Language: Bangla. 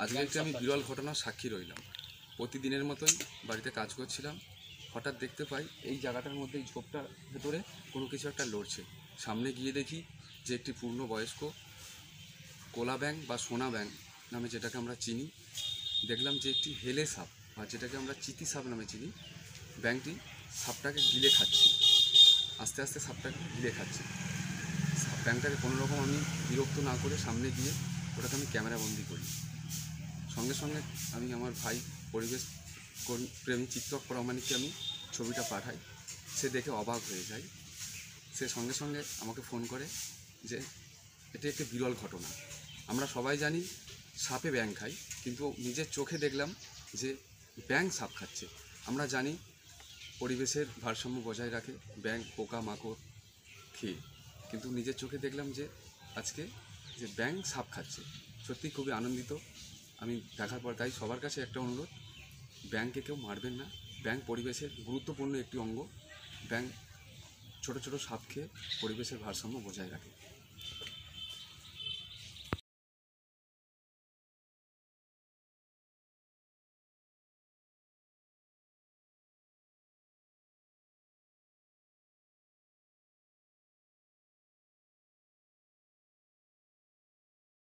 আজকে একটি আমি বিরল ঘটনার সাক্ষী রইলাম। প্রতিদিনের মতোই বাড়িতে কাজ করছিলাম, হঠাৎ দেখতে পাই এই জায়গাটার মধ্যে, এই ঝোপটার ভেতরে কোনো কিছু একটা লড়ছে। সামনে গিয়ে দেখি যে একটি পূর্ণবয়স্ক কোলা ব্যাঙ বা সোনা ব্যাঙ নামে যেটাকে আমরা চিনি, দেখলাম যে একটি হেলে সাপ বা যেটাকে আমরা চিতি সাপ নামে চিনি, ব্যাঙটি সাপটাকে গিলে খাচ্ছে। আস্তে আস্তে সাপটাকে গিলে খাচ্ছে। ব্যাঙটাকে কোনো রকম আমি বিরক্ত না করে সামনে গিয়ে ওটাকে আমি ক্যামেরাবন্দি করি। সঙ্গে সঙ্গে আমি আমার ভাই পরিবেশ প্রেমী চিত্রক প্রামাণিককে আমি ছবিটা পাঠাই। সে দেখে অবাক হয়ে যায়। সে সঙ্গে সঙ্গে আমাকে ফোন করে যে এটি একটি বিরল ঘটনা। আমরা সবাই জানি সাপে ব্যাঙ খায়, কিন্তু নিজের চোখে দেখলাম যে ব্যাঙ সাপ খাচ্ছে। আমরা জানি পরিবেশের ভারসাম্য বজায় রাখে ব্যাঙ পোকা মাকড় খেয়ে, কিন্তু নিজের চোখে দেখলাম যে আজকে যে ব্যাঙ সাপ খাচ্ছে। সত্যি খুবই আনন্দিত আমি দেখার পর। তাই সবার কাছে একটা অনুরোধ, ব্যাঙকে কেউ মারবেন না। ব্যাঙ পরিবেশের গুরুত্বপূর্ণ একটি অঙ্গ। ব্যাঙ ছোট ছোট সাপ খেয়ে পরিবেশের ভারসাম্য বজায় রাখে।